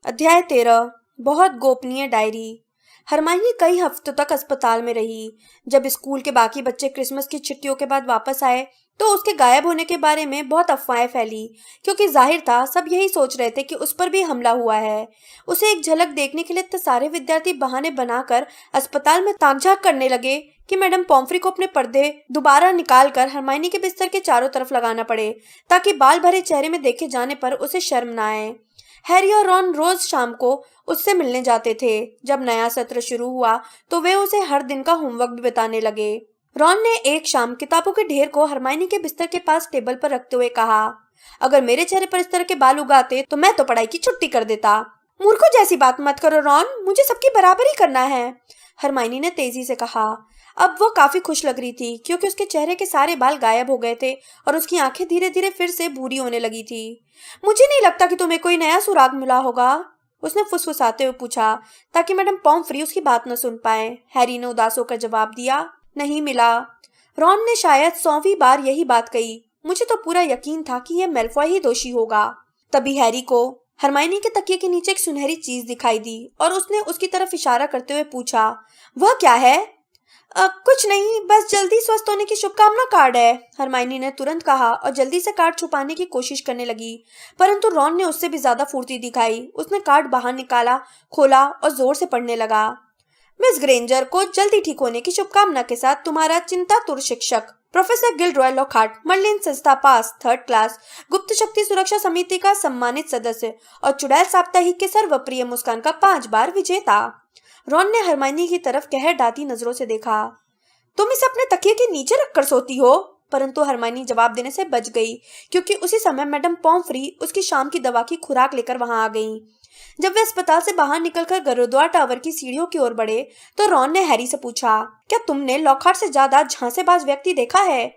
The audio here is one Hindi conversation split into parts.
अध्याय 13। बहुत गोपनीय डायरी। हरमाइनी कई हफ्तों तक अस्पताल में रही। जब स्कूल के बाकी बच्चे क्रिसमस की छुट्टियों के बाद वापस आए तो उसके गायब होने के बारे में बहुत अफवाहें फैली, क्योंकि जाहिर था सब यही सोच रहे थे कि उस पर भी हमला हुआ है। उसे एक झलक देखने के लिए तो सारे विद्यार्थी बहाने बनाकर अस्पताल में ताक-झांक करने लगे कि मैडम पॉम्फ्री को अपने पर्दे दोबारा निकालकर हरमाइनी के बिस्तर के चारों तरफ लगाना पड़े, ताकि बाल भरे चेहरे में देखे जाने पर उसे शर्म न आए। हैरी और रॉन रोज शाम को उससे मिलने जाते थे। जब नया सत्र शुरू हुआ तो वे उसे हर दिन का होमवर्क भी बताने लगे। रॉन ने एक शाम किताबों के ढेर को हरमाइनी के बिस्तर के पास टेबल पर रखते हुए कहा, अगर मेरे चेहरे पर इस तरह के बाल उगाते तो मैं तो पढ़ाई की छुट्टी कर देता। मूर्खों जैसी बात मत करो रॉन, मुझे सबकी बराबरी करना है, हरमाइनी ने तेजी से कहा। अब वो काफी खुश लग रही थी, क्योंकि उसके चेहरे के सारे बाल गायब हो गए थे और उसकी आंखें धीरे धीरे फिर से भूरी होने लगी थी। मुझे नहीं लगता कि तुम्हें कोई नया सुराग मिला होगा, उसने फुसफुसाते हुए पूछा, ताकि मैडम पॉम्फ्री उसकी बात न सुन पाए। हैरी ने उदास होकर जवाब दिया, नहीं मिला। रॉन ने शायद 100वीं बार यही बात कही। मुझे तो पूरा यकीन था कि यह मेल्फॉय ही दोषी होगा। तभी हैरी को हरमाइनी के तकिए के नीचे एक सुनहरी चीज दिखाई दी और उसने उसकी तरफ इशारा करते हुए पूछा, वह क्या है? कुछ नहीं, बस जल्दी स्वस्थ होने की शुभकामना कार्ड है, हरमाइनी ने तुरंत कहा और जल्दी से कार्ड छुपाने की कोशिश करने लगी। परंतु रॉन ने उससे भी ज्यादा फुर्ती दिखाई। उसने कार्ड बाहर निकाला, खोला और जोर से पढ़ने लगा। मिस ग्रेंजर को जल्दी ठीक होने की शुभकामना के साथ तुम्हारा चिंतातुर शिक्षक प्रोफेसर गिलरॉय लॉकहार्ट, मर्लिन संस्था पास 3rd क्लास, गुप्त शक्ति सुरक्षा समिति का सम्मानित सदस्य और चुड़ैल साप्ताहिक के सर्वप्रिय मुस्कान का 5 बार विजेता। रॉन ने हरमाइनी की तरफ कहर डाती नजरों से देखा। तुम इसे अपने तकिए के नीचे रखकर सोती हो? परंतु हरमाइनी जवाब देने से बच गई, क्योंकि उसी समय मैडम पॉम्फ्री उसकी शाम की दवा की खुराक लेकर वहां आ गईं। जब वे अस्पताल से बाहर निकलकर गुरुद्वारा टावर की सीढ़ियों की ओर बढ़े तो रॉन ने हैरी से पूछा, क्या तुमने लॉकहार्ट से ज्यादा झांसेबाज व्यक्ति देखा है?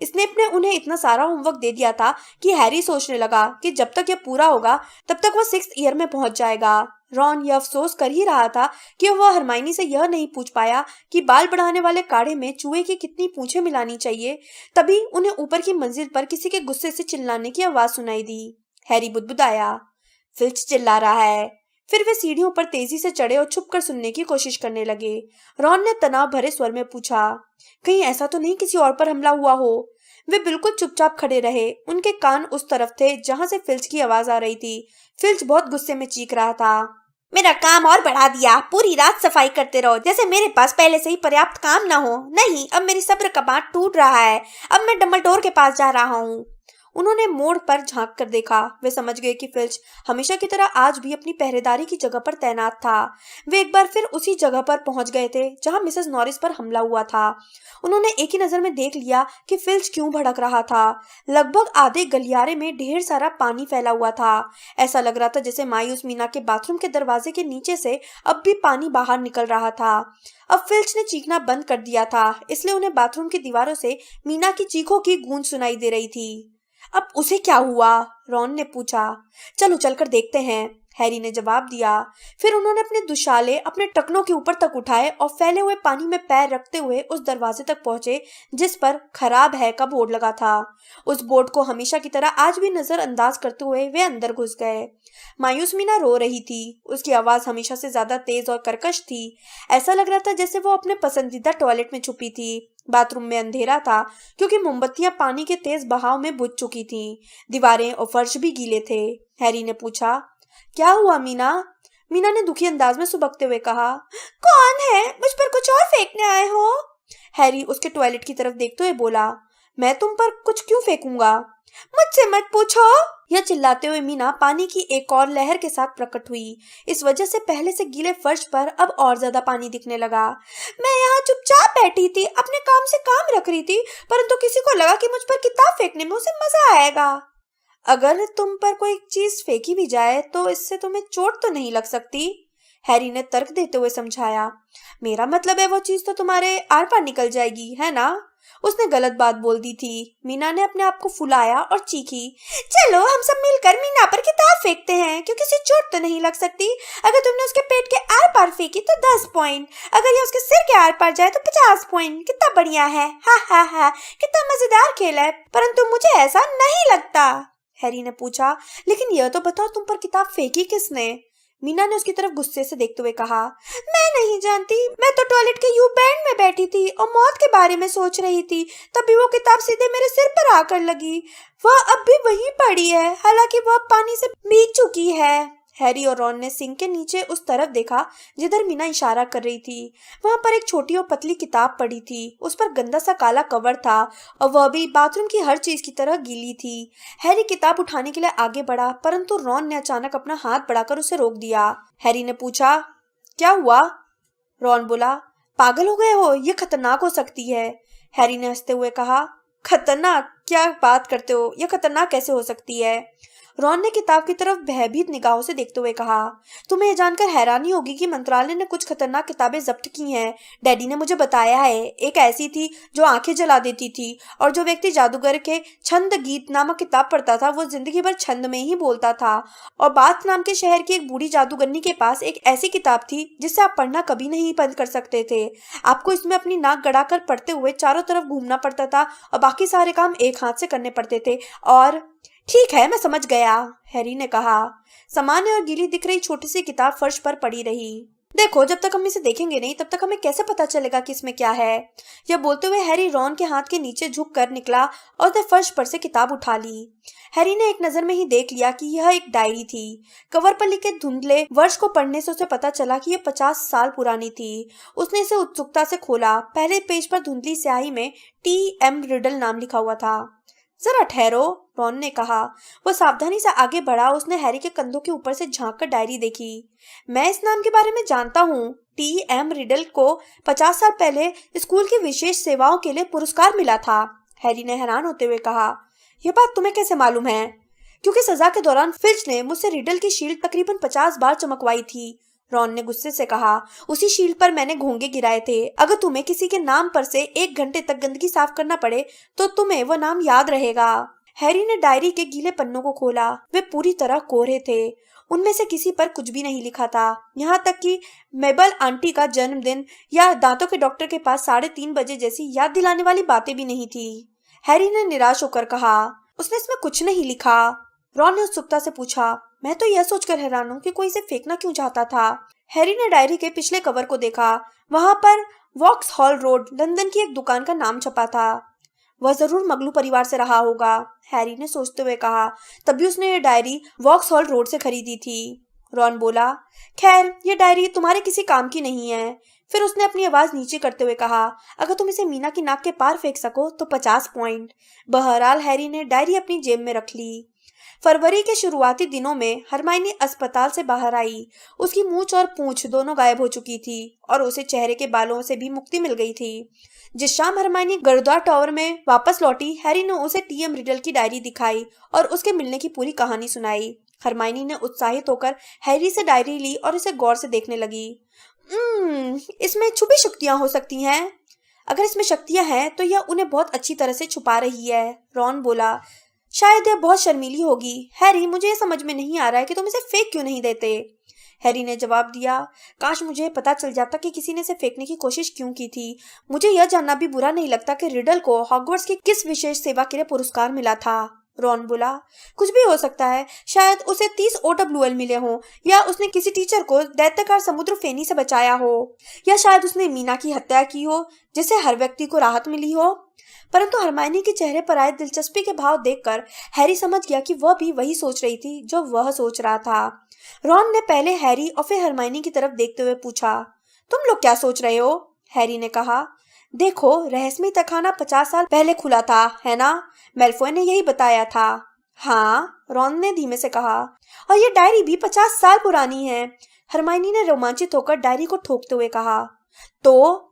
स्नेप ने उन्हें इतना सारा होमवर्क दे दिया था कि हैरी सोचने लगा कि जब तक यह पूरा होगा तब तक वह 6th ईयर में पहुंच जाएगा। रॉन यह अफसोस कर ही रहा था कि वह हरमाइनी से यह नहीं पूछ पाया कि बाल बढ़ाने वाले काढ़े में चूहे की कितनी पूंछें मिलानी चाहिए। तभी उन्हें ऊपर की मंजिल पर किसी के गुस्से से चिल्लाने की आवाज सुनाई दी। हैरी बुदबुदाया, फिल्च चिल्ला रहा है। फिर वे सीढ़ियों पर तेजी से चढ़े और छुपकर सुनने की कोशिश करने लगे। रॉन ने तनाव भरे स्वर में पूछा, कहीं ऐसा तो नहीं किसी और पर हमला हुआ हो? वे बिल्कुल चुपचाप खड़े रहे। उनके कान उस तरफ थे जहां से फिल्च की आवाज आ रही थी। फिल्च बहुत गुस्से में चीख रहा था, मेरा काम और बढ़ा दिया, पूरी रात सफाई करते रहो जैसे मेरे पास पहले से ही पर्याप्त काम न हो। नहीं, अब मेरी सब्र का बांध टूट रहा है। अब मैं डंबलडोर के पास जा रहा हूँ। उन्होंने मोड़ पर झांक कर देखा। वे समझ गए कि फिल्च हमेशा की तरह आज भी अपनी पहरेदारी की जगह पर तैनात था। वे एक बार फिर उसी जगह पर पहुंच गए थे जहां मिसेस नॉरिस पर हमला हुआ था। उन्होंने एक ही नजर में देख लिया कि फिल्च क्यों भड़क रहा था। लगभग आधे गलियारे में ढेर सारा पानी फैला हुआ था। ऐसा लग रहा था जैसे मायूस मीना के बाथरूम के दरवाजे के नीचे से अब भी पानी बाहर निकल रहा था। अब फिल्च ने चीखना बंद कर दिया था, इसलिए उन्हें बाथरूम की दीवारों से मीना की चीखों की गूंज सुनाई दे रही थी। अब उसे क्या हुआ? रॉन ने पूछा। चलो चलकर देखते हैं, हैरी ने जवाब दिया। फिर उन्होंने अपने दुशाले अपने टखनों के ऊपर तक उठाए और फैले हुए पानी में पैर रखते हुए उस दरवाजे तक पहुंचे जिस पर खराब है का बोर्ड लगा था। उस बोर्ड को हमेशा की तरह आज भी नजरअंदाज करते हुए वे अंदर घुस गए। मायूस मीना रो रही थी। उसकी आवाज हमेशा से ज्यादा तेज और कर्कश थी। ऐसा लग रहा था जैसे वो अपने पसंदीदा टॉयलेट में छुपी थी। बाथरूम में अंधेरा था, क्योंकि मोमबत्तियां पानी के तेज बहाव में बुझ चुकी थीं। दीवारें और फर्श भी गीले थे। हैरी ने पूछा, क्या हुआ मीना? मीना ने दुखी अंदाज में सुबकते हुए कहा, कौन है? मुझ पर कुछ और फेंकने आए हो? हैरी उसके टॉयलेट की तरफ देखते हुए बोला, मैं तुम पर कुछ क्यों फेंकूंगा? मुझसे मत पूछो। यह चिल्लाते हुए मीना पानी की एक और लहर के साथ प्रकट हुई। इस वजह से पहले से गीले फर्श पर अब और ज्यादा पानी दिखने लगा। मैं यहाँ चुपचाप बैठी थी, अपने काम से काम रख रही थी, परंतु किसी को लगा कि मुझ पर किताब फेंकने में उसे मजा आएगा। अगर तुम पर कोई चीज फेंकी भी जाए तो इससे तुम्हें चोट तो नहीं लग सकती, हैरी ने तर्क देते हुए समझाया। मेरा मतलब है वो चीज तो तुम्हारे आर पार निकल जाएगी, है ना? उसने गलत बात बोल दी थी। मीना ने अपने आप को फुलाया और चीखी, चलो हम सब मिलकर मीना पर किताब फेंकते हैं, क्योंकि उसे चोट तो नहीं लग सकती। अगर तुमने उसके पेट के आर पार फेंकी तो 10 पॉइंट, अगर ये उसके सिर के आर पार जाए तो 50 पॉइंट। कितना बढ़िया है, हा हा हा, कितना मजेदार खेल है। परंतु मुझे ऐसा नहीं लगता, हैरी ने पूछा। लेकिन यह तो बताओ तुम पर किताब फेंकी किसने? मीना ने उसकी तरफ गुस्से से देखते हुए कहा। मैं नहीं जानती, मैं तो टॉयलेट के यू बैंड में बैठी थी और मौत के बारे में सोच रही थी, तभी वो किताब सीधे मेरे सिर पर आकर लगी। वह अब भी वहीं पड़ी है, हालांकि वह पानी से भीग चुकी है। हैरी और रॉन ने सिंक के नीचे उस तरफ देखा जिधर मीना इशारा कर रही थी। वहां पर एक छोटी और पतली किताब पड़ी थी। उस पर गंदा सा काला कवर था और वह भी बाथरूम की हर चीज की तरह गीली थी। हैरी किताब उठाने के लिए आगे बढ़ा, परंतु रॉन ने अचानक अपना हाथ बढ़ाकर उसे रोक दिया। हैरी ने पूछा, क्या हुआ? रॉन बोला, पागल हो गए हो, ये खतरनाक हो सकती है। हैरी ने हंसते हुए कहा, खतरनाक? क्या बात करते हो, यह खतरनाक कैसे हो सकती है? रॉन ने किताब की तरफ भयभीत निगाहों से देखते हुए कहा, तुम्हें यह जानकर हैरानी होगी कि मंत्रालय ने कुछ खतरनाक किताबें जब्त की हैं। डैडी ने मुझे बताया है, एक ऐसी थी जो आंखें जला देती थी, और जो व्यक्ति जादूगर के छंद गीत नामक किताब पढ़ता था वो जिंदगी भर छंद में ही बोलता था। और बाथ नाम के शहर की एक बूढ़ी जादूगरनी के पास एक ऐसी किताब थी जिसे आप पढ़ना कभी नहीं बंद कर सकते थे। आपको इसमें अपनी नाक गड़ाकर पढ़ते हुए चारों तरफ घूमना पड़ता था और बाकी सारे काम एक हाथ से करने पड़ते थे। और ठीक है, मैं समझ गया, हैरी ने कहा। सामान्य और गीली दिख रही छोटी सी किताब फर्श पर पड़ी रही। देखो, जब तक हम इसे देखेंगे नहीं तब तक हमें कैसे पता चलेगा कि इसमें क्या है? यह बोलते हुए हैरी रॉन के हाथ के नीचे झुक कर निकला और उसने फर्श पर से किताब उठा ली। हैरी ने एक नजर में ही देख लिया कि यह एक डायरी थी। कवर पर लिखे धुंधले वर्ष को पढ़ने से उसे पता चला कि यह 50 साल पुरानी थी। उसने इसे उत्सुकता से खोला। पहले पेज पर धुंधली स्याही में टी.एम. रिडल नाम लिखा हुआ था। जरा ठहरो, रॉन ने कहा। वो सावधानी से आगे बढ़ा। उसने हैरी के कंधों के ऊपर से झांककर डायरी देखी। मैं इस नाम के बारे में जानता हूँ। टी.एम. रिडल को 50 साल पहले स्कूल की विशेष सेवाओं के लिए पुरस्कार मिला था, हैरी ने हैरान होते हुए कहा। यह बात तुम्हें कैसे मालूम है? क्योंकि सजा के दौरान फिल्च ने मुझसे रिडल की शील्ड तकरीबन 50 बार चमकवाई थी, रॉन ने गुस्से से कहा। उसी शील्ड पर मैंने घोंगे गिराए थे। अगर तुम्हें किसी के नाम पर से 1 घंटे तक गंदगी साफ करना पड़े तो तुम्हें वह नाम याद रहेगा। हैरी ने डायरी के गीले पन्नों को खोला। वे पूरी तरह कोरे थे। उनमें से किसी पर कुछ भी नहीं लिखा था, यहाँ तक कि मेबल आंटी का जन्मदिन या दांतों के डॉक्टर के पास 3:30 बजे जैसी याद दिलाने वाली बातें भी नहीं थी। हैरी ने निराश होकर कहा, उसने इसमें कुछ नहीं लिखा। रॉन ने उत्सुकता से पूछा, मैं तो यह सोचकर हैरान हूँ कि कोई इसे फेंकना क्यों चाहता था। हैरी ने डायरी के पिछले कवर को देखा। वहां पर वॉक्सहॉल रोड, लंदन की एक दुकान का नाम छपा था। वह जरूर मगलू परिवार से रहा होगा, हैरी ने सोचते हुए कहा। तभी उसने ये डायरी वॉक्सहॉल रोड से खरीदी थी। रॉन बोला, खैर ये डायरी तुम्हारे किसी काम की नहीं है। फिर उसने अपनी आवाज नीचे करते हुए कहा, अगर तुम इसे मीना की नाक के पार फेंक सको तो 50 पॉइंट। बहरहाल हैरी ने डायरी अपनी जेब में रख ली। फरवरी के शुरुआती दिनों में हरमाइनी अस्पताल से बाहर आई। उसकी मूंछ और पूंछ दोनों गायब हो चुकी थी और उसे चेहरे के बालों से भी मुक्ति मिल गई थी। जिस शाम हरमाइनी गर्दा टावर में वापस लौटी, हैरी ने उसे टी.एम. रिडल की डायरी दिखाई और उसके मिलने की पूरी कहानी सुनाई। हरमाइनी ने उत्साहित होकर हैरी से डायरी ली और इसे गौर से देखने लगी। इसमें छुपी शक्तियां हो सकती हैं। अगर इसमें शक्तियां हैं तो यह उन्हें बहुत अच्छी तरह से छुपा रही है, रॉन बोला। शायद यह बहुत शर्मीली होगी। हैरी, मुझे यह समझ में नहीं आ रहा है कि तुम इसे फेंक क्यों नहीं देते। हैरी ने जवाब दिया, काश मुझे पता चल जाता कि किसी ने इसे फेंकने की कोशिश क्यों की थी। मुझे यह जानना भी बुरा नहीं लगता कि रिडल को हॉगवर्ट्स की किस विशेष सेवा के लिए पुरस्कार मिला था, रॉन बोला। कुछ भी हो सकता है। शायद उसे 30 OWL मिले हों, या उसने किसी टीचर को दैत्याकार समुद्र फेनी से बचाया हो, या शायद उसने मीना की हत्या की हो जिससे हर व्यक्ति को राहत मिली हो। परंतु हरमाइनी के चेहरे पर आए दिलचस्पी के भाव देखकर हैरी समझ गया कि वह भी वही सोच रही थी जो वह सोच रहा था। रॉन ने पहले हैरी और फिर हरमाइनी की तरफ देखते हुए पूछा, तुम लोग क्या सोच रहे हो? हैरी ने कहा, देखो, रहस्यमय तहखाना 50 साल पहले खुला था, है ना? मेलफॉय ने यही बताया था। हाँ, रॉन ने धीमे से कहा, और ये डायरी भी 50 साल पुरानी है। हरमाइनी ने रोमांचित होकर डायरी को ठोकते हुए कहा। तो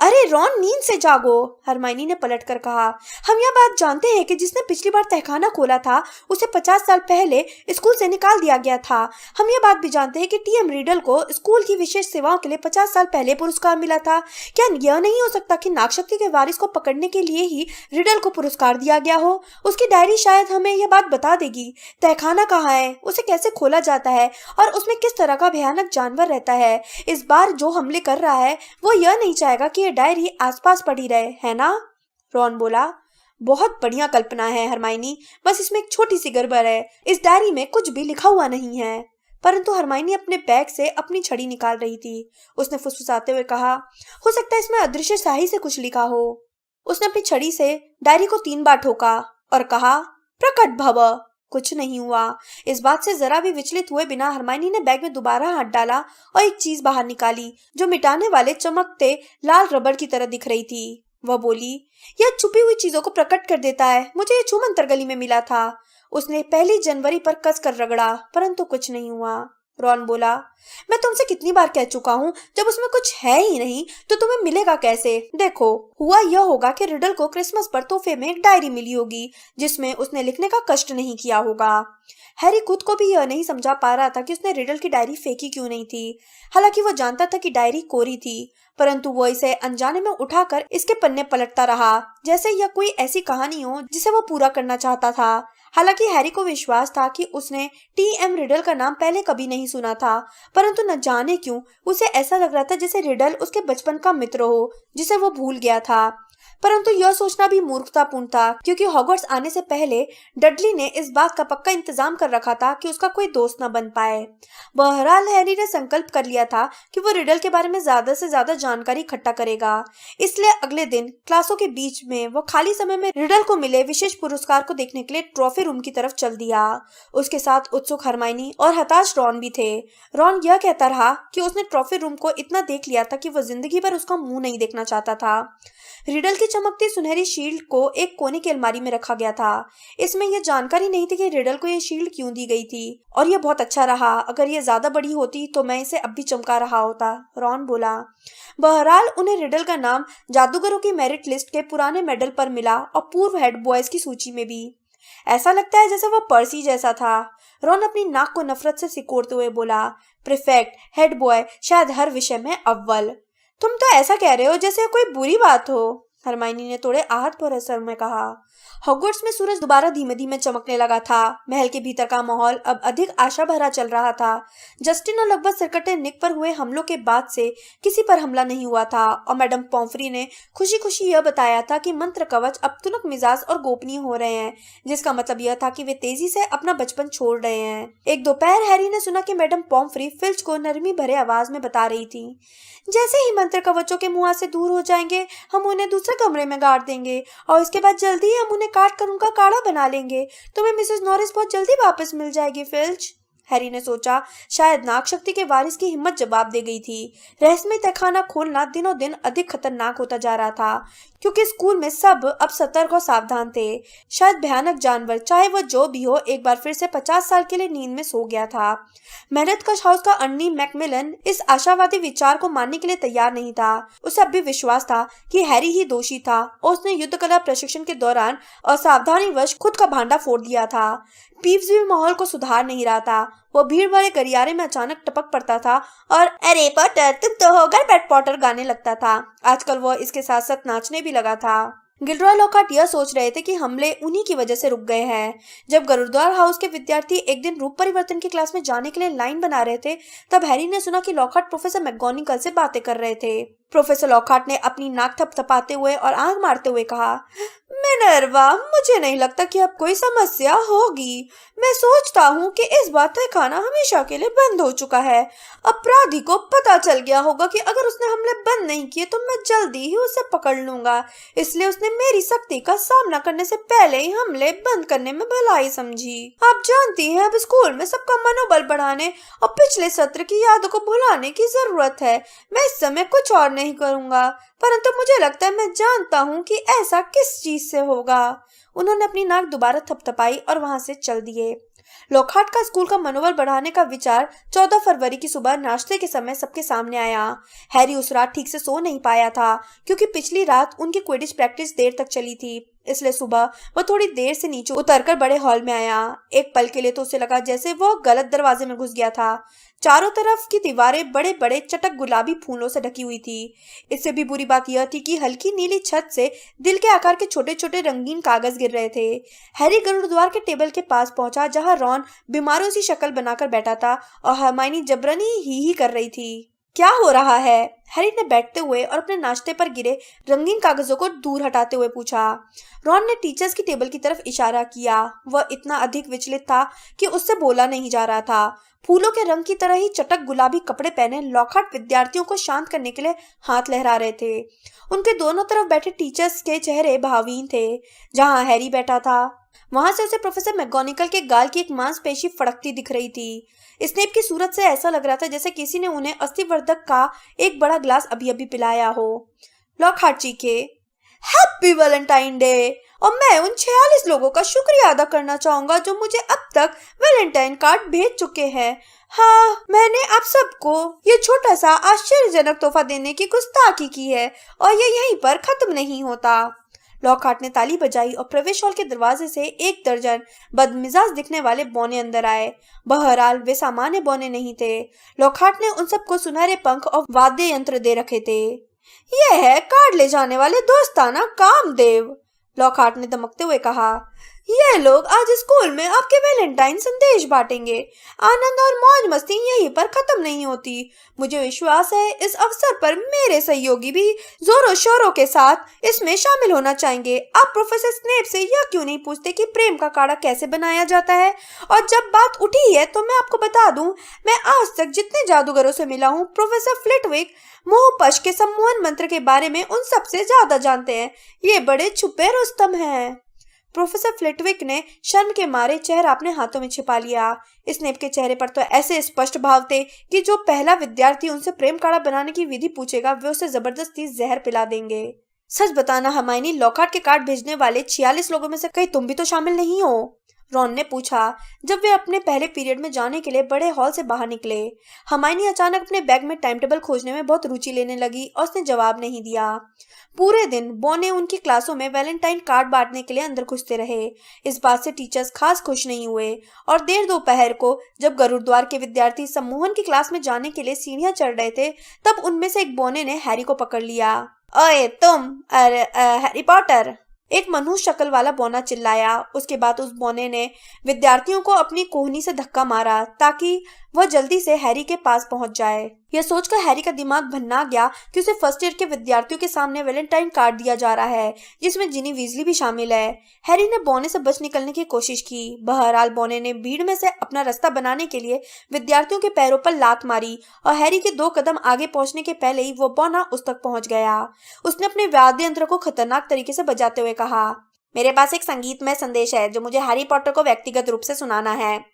अरे रॉन, नींद से जागो, हरमाइनी ने पलटकर कहा। हम यह बात जानते हैं कि जिसने पिछली बार तहखाना खोला था उसे 50 साल पहले स्कूल से निकाल दिया गया था। हम यह बात भी जानते हैं कि टी.एम. रिडल को स्कूल की विशेष सेवाओं के लिए 50 साल पहले पुरस्कार मिला था। क्या यह नहीं हो सकता कि नागशक्ति के वारिस को पकड़ने के लिए ही रिडल को पुरस्कार दिया गया हो? उसकी डायरी शायद हमें यह बात बता देगी। तहखाना कहाँ है, उसे कैसे खोला जाता है और उसमें किस तरह का भयानक जानवर रहता है। इस बार जो हमले कर रहा है वो यह नहीं चाहेगा कि यह डायरी आसपास पड़ी रहे, है ना? रॉन बोला। बहुत बढ़िया कल्पना है हरमाइनी, बस इसमें एक छोटी सी गड़बड़ है। इस डायरी में कुछ भी लिखा हुआ नहीं है। परंतु हरमाइनी अपने बैग से अपनी छड़ी निकाल रही थी। उसने फुसफुसाते हुए कहा, हो सकता है इसमें अदृश्य स्याही से कुछ लिखा हो। उसने अपनी छड़ी से डायरी को 3 बार ठोका और कहा, प्रकट भव। कुछ नहीं हुआ। इस बात से जरा भी विचलित हुए बिना हरमाइनी ने बैग में दोबारा हाथ डाला और एक चीज बाहर निकाली जो मिटाने वाले चमकते लाल रबड़ की तरह दिख रही थी। वह बोली, यह छुपी हुई चीजों को प्रकट कर देता है। मुझे यह छूमंतर गली में मिला था। उसने 1 जनवरी पर कस कर रगड़ा, परंतु कुछ नहीं हुआ। रॉन बोला, मैं तुमसे कितनी बार कह चुका हूँ, जब उसमें कुछ है ही नहीं तो तुम्हें मिलेगा कैसे। देखो, हुआ यह होगा कि रिडल को क्रिसमस पर तोहफे में एक डायरी मिली होगी जिसमें उसने लिखने का कष्ट नहीं किया होगा। हैरी खुद को भी यह नहीं समझा पा रहा था कि उसने रिडल की डायरी फेंकी क्यों नहीं थी। हालांकि वह जानता था कि डायरी कोरी थी, परंतु वो इसे अनजाने में उठाकर इसके पन्ने पलटता रहा जैसे यह कोई ऐसी कहानी हो जिसे वो पूरा करना चाहता था। हालांकि हैरी को विश्वास था कि उसने टी.एम. रिडल का नाम पहले कभी नहीं सुना था, परंतु न जाने क्यों उसे ऐसा लग रहा था जैसे रिडल उसके बचपन का मित्र हो जिसे वो भूल गया था। परंतु यह सोचना भी मूर्खतापूर्ण था, क्योंकि हॉगवर्ट्स आने से पहले डडली ने इस बात का पक्का इंतजाम कर रखा था कि उसका कोई दोस्त न बन पाए। बहरहाल हैरी ने संकल्प कर लिया था कि वो रिडल के बारे में ज्यादा से ज्यादा जानकारी इकट्ठा करेगा। इसलिए अगले दिन क्लासों के बीच में वो खाली समय में रिडल को मिले विशेष पुरस्कार को देखने के लिए ट्रॉफी रूम की तरफ चल दिया। उसके साथ उत्सुक हरमाइनी और हताश रॉन भी थे। रॉन यह कहता रहा कि उसने ट्रॉफी रूम को इतना देख लिया था कि वो जिंदगी भर उसका मुंह नहीं देखना चाहता था। रिडल की चमकती सुनहरी शील्ड को एक कोने की अलमारी में रखा गया था। इसमें यह जानकारी नहीं थी कि रिडल को यह शील्ड क्यों दी गई थी, और यह बहुत अच्छा रहा। अगर यह ज्यादा बड़ी होती तो मैं इसे अब भी चमका रहा होता, रॉन बोला। बहरहाल उन्हें रिडल का नाम जादूगरों की मेरिट लिस्ट के पुराने मेडल पर मिला और पूर्व हेड बॉयज की सूची में भी। ऐसा लगता है जैसे वह पर्सी जैसा था। रॉन अपनी नाक को नफरत से सिकोड़ते हुए बोला, प्रीफेक्ट, हेड बॉय, शायद हर विषय में अव्वल। तुम तो ऐसा कह रहे हो जैसे कोई बुरी बात हो, हरमाइनी ने थोड़े आहत भरे स्वर में कहा। हॉगवर्ट्स में सूरज दोबारा धीमे धीमे चमकने लगा था। महल के भीतर का माहौल अब अधिक आशा भरा चल रहा था। जस्टिन और लगभग सरकटे निक पर हुए हमलों के बाद से किसी पर हमला नहीं हुआ था, और मैडम पॉम्फ्री ने खुशी खुशी यह बताया था कि मंत्र कवच अब तुनक मिजाज और गोपनीय हो रहे हैं, जिसका मतलब यह था कि वे तेजी से अपना बचपन छोड़ रहे हैं। एक दोपहर हैरी ने सुना कि मैडम पॉम्फ्री फिल्च को नरमी भरे आवाज में बता रही थी, जैसे ही मंत्र कवचों के मुंह से दूर हो जाएंगे हम उन्हें दूसरे कमरे में गाड़ देंगे, और इसके बाद जल्दी ही हम उन्हें काट कर उनका काढ़ा बना लेंगे। तुम्हें मिसेस नॉरिस बहुत जल्दी वापस मिल जाएगी फिल्च। हैरी ने सोचा, शायद नाग शक्ति के वारिस की हिम्मत जवाब दे गई थी। रहस्यमय तहखाना खोलना दिनों दिन अधिक खतरनाक होता जा रहा था, क्योंकि स्कूल में सब अब सतर्क और सावधान थे। शायद भयानक जानवर, चाहे वह जो भी हो, एक बार फिर से 50 साल के लिए नींद में सो गया था। मेहनतकश हाउस का अर्नी मैकमिलन इस आशावादी विचार को मानने के लिए तैयार नहीं था। उसे अब भी विश्वास था कि हैरी ही दोषी था, और उसने युद्ध कला प्रशिक्षण के दौरान असावधानीवश खुद का भांडा फोड़ दिया था। पीव्स भी माहौल को सुधार नहीं रहा था। वो भीड़ वाले गलियारे में अचानक टपक पड़ता था और अरे पॉटर तुम तो हो गलबैट पॉटर गाने लगता था। आजकल वो इसके साथ साथ नाचने भी लगा था। गिलरॉय लॉकहार्ट यह सोच रहे थे कि हमले उन्हीं की वजह से रुक गए हैं। जब गुरुद्वार हाउस के विद्यार्थी एक दिन रूप परिवर्तन की क्लास में जाने के लिए लाइन बना रहे थे, तब हैरी ने सुना कि लॉकहार्ट प्रोफेसर मैकगोनागल से बातें कर रहे थे। प्रोफेसर लॉकहार्ट ने अपनी नाक थपथपाते हुए और आंख मारते हुए कहा, मिनर्वा, मुझे नहीं लगता कि अब कोई समस्या होगी। मैं सोचता हूँ कि इस बार तहखाना हमेशा के लिए बंद हो चुका है। अपराधी को पता चल गया होगा कि अगर उसने हमले बंद नहीं किए तो मैं जल्दी ही उसे पकड़ लूंगा, इसलिए उसने मेरी सख्ती का सामना करने से पहले ही हमले बंद करने में भलाई समझी। आप जानती हैं, अब स्कूल में सबका मनोबल बढ़ाने और पिछले सत्र की यादों को भुलाने की जरूरत है। मैं इस समय कुछ और नहीं करूंगा, परंतु मुझे लगता है मैं जानता हूँ कि ऐसा किस चीज से होगा। उन्होंने अपनी नाक दोबारा थपथपाई और वहां से चल दिए। लॉकहार्ट का स्कूल का मनोबल बढ़ाने का विचार 14 फरवरी की सुबह नाश्ते के समय सबके सामने आया। हैरी उस रात ठीक से सो नहीं पाया था, क्योंकि पिछली रात उनकी क्विडिच प्रैक्टिस देर तक चली थी। इसलिए सुबह वह थोड़ी देर से नीचे उतरकर बड़े हॉल में आया। एक पल के लिए तो उसे लगा जैसे वह गलत दरवाजे में घुस गया था। चारों तरफ की दीवारें बड़े बड़े चटक गुलाबी फूलों से ढकी हुई थी। इससे भी बुरी बात यह थी कि हल्की नीली छत से दिल के आकार के छोटे छोटे रंगीन कागज गिर रहे थे। हैरी गुरुद्वार के टेबल के पास पहुंचा, जहां रॉन बीमारों सी शक्ल बनाकर बैठा था और हरमाइनी जबरनी ही कर रही थी। क्या हो रहा है? हैरी ने बैठते हुए और अपने नाश्ते पर गिरे रंगीन कागजों को दूर हटाते हुए पूछा। रॉन ने टीचर्स की टेबल की तरफ इशारा किया। वह इतना अधिक विचलित था कि उससे बोला नहीं जा रहा था। फूलों के रंग की तरह ही चटक गुलाबी कपड़े पहने लॉकहार्ट विद्यार्थियों को शांत करने के लिए हाथ लहरा रहे थे। उनके दोनों तरफ बैठे टीचर्स के चेहरे भावहीन थे। जहां हैरी बैठा था वहां से उसे प्रोफेसर मैगोनिकल के गाल की एक मांसपेशी फड़कती दिख रही थी। स्नेप की सूरत से ऐसा लग रहा था जैसे किसी ने उन्हें अस्थिवर्धक का एक बड़ा ग्लास अभी अभी पिलाया हो। लॉकहार्ट चीखे, हैप्पी वैलेंटाइन डे! और मैं उन 46 लोगों का शुक्रिया अदा करना चाहूंगा जो मुझे अब तक वैलेंटाइन कार्ड भेज चुके हैं। हाँ, मैंने आप सबको ये छोटा सा आश्चर्यजनक तोहफा देने की गुस्ताखी की है और ये यहीं पर खत्म नहीं होता। लॉकहार्ट ने ताली बजाई और प्रवेश हॉल के दरवाजे से एक दर्जन बदमिजाज दिखने वाले बौने अंदर आए। बहरहाल वे सामान्य बौने नहीं थे। लॉकहार्ट ने उन सबको सुनहरे पंख और वाद्य यंत्र दे रखे थे। यह है कार्ड ले जाने वाले दोस्ताना कामदेव, लॉकहार्ट ने धमकते हुए कहा। ये लोग आज स्कूल में आपके वैलेंटाइन संदेश बांटेंगे। आनंद और मौज मस्ती यहीं पर खत्म नहीं होती। मुझे विश्वास है इस अवसर पर मेरे सहयोगी भी जोरों शोरों के साथ इसमें शामिल होना चाहेंगे। आप प्रोफेसर स्नेप से यह क्यों नहीं पूछते कि प्रेम का काढ़ा कैसे बनाया जाता है? और जब बात उठी है तो मैं आपको बता दूं, मैं आज तक जितने जादूगरों से मिला हूँ, प्रोफेसर फ्लिटविक मोहपश के सम्मोहन मंत्र के बारे में उन सबसे ज्यादा जानते हैं। ये बड़े छुपे रुस्तम हैं। प्रोफेसर फ्लिटविक ने शर्म के मारे चेहरा अपने हाथों में छिपा लिया। स्नेप के चेहरे पर तो ऐसे स्पष्ट भाव थे कि जो पहला विद्यार्थी उनसे प्रेम काढ़ा बनाने की विधि पूछेगा वे उसे जबरदस्ती जहर पिला देंगे। सच बताना हरमाइनी, लॉकहार्ट के कार्ड भेजने वाले 46 लोगों में से कहीं तुम भी तो शामिल नहीं हो? रॉन ने पूछा जब वे अपने पहले पीरियड में जाने के लिए बड़े हॉल से बाहर निकले। हरमाइनी अचानक अपने बैग में टाइम टेबल खोजने में बहुत रुचि लेने लगी और उसने जवाब नहीं दिया। पूरे दिन बौने उनकी क्लासों में वैलेंटाइन कार्ड बांटने के लिए अंदर घुसते रहे। इस बात से टीचर्स खास खुश नहीं हुए और देर दोपहर को जब गरुड़द्वार के विद्यार्थी सम्मोहन की क्लास में जाने के लिए सीढ़ियां चढ़ रहे थे तब उनमें से एक बौने ने हैरी को पकड़ लिया। ओए तुम, हैरी पॉटर! एक मनुष्य शक्ल वाला बौना चिल्लाया। उसके बाद उस बौने ने विद्यार्थियों को अपनी कोहनी से धक्का मारा ताकि वह जल्दी से हैरी के पास पहुंच जाए। यह सोचकर हैरी का दिमाग भन्ना गया कि उसे फर्स्ट ईयर के विद्यार्थियों के सामने वैलेंटाइन कार्ड दिया जा रहा है जिसमें जिनी वीजली भी शामिल है। हैरी ने बौने से बच निकलने की कोशिश की। बहरहाल बौने ने भीड़ में से अपना रास्ता बनाने के लिए विद्यार्थियों के पैरों पर लात मारी और हैरी के 2 कदम आगे पहुंचने के पहले ही वो बौना उस तक पहुंच गया। उसने अपने वाद्य यंत्र को खतरनाक तरीके से बजाते हुए कहा, मेरे पास एक संगीतमय संदेश है जो मुझे हैरी पॉटर को व्यक्तिगत रूप से सुनाना है।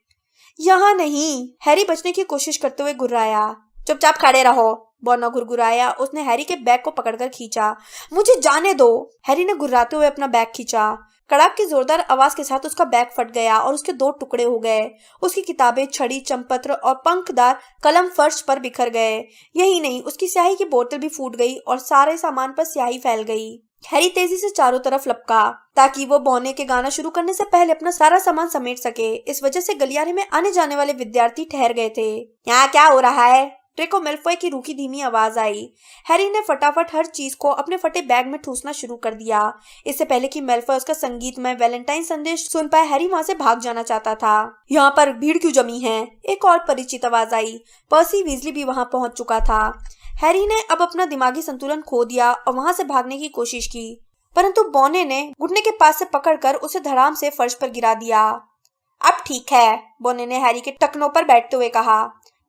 यहाँ नहीं, हैरी बचने की कोशिश करते हुए घुर्राया। चुपचाप खड़े रहो, बौना घुरघुराया। उसने हैरी के बैग को पकड़कर खींचा। मुझे जाने दो, हैरी ने घुर्राते हुए अपना बैग खींचा। कड़ाक की जोरदार आवाज के साथ उसका बैग फट गया और उसके 2 टुकड़े हो गए। उसकी किताबें, छड़ी, चंपत्र और पंखदार कलम फर्श पर बिखर गए। यही नहीं, उसकी स्याही की बोतल भी फूट गई और सारे सामान पर स्याही फैल गई। हैरी तेजी से चारों तरफ लपका ताकि वो बौने के गाना शुरू करने से पहले अपना सारा सामान समेट सके। इस वजह से गलियारे में आने जाने वाले विद्यार्थी ठहर गए थे। यहाँ क्या हो रहा है? ड्रेको मैल्फॉय की रूखी धीमी आवाज आई। हैरी ने फटाफट हर चीज को अपने फटे बैग में ठूसना शुरू कर दिया। इससे पहले कि मैल्फॉय उसका संगीतमय वैलेंटाइन संदेश सुन पाए, हैरी वहां से भाग जाना चाहता था। यहाँ पर भीड़ क्यों जमी है? एक और परिचित आवाज आई। पर्सी वीजली भी वहां पहुंच चुका था। हैरी ने अब अपना दिमागी संतुलन खो दिया और वहां से भागने की कोशिश की, परंतु बौने ने घुटने के पास से पकड़कर उसे धड़ाम से फर्श पर गिरा दिया। अब ठीक है, बौने ने हैरी के टखनों पर बैठते हुए कहा।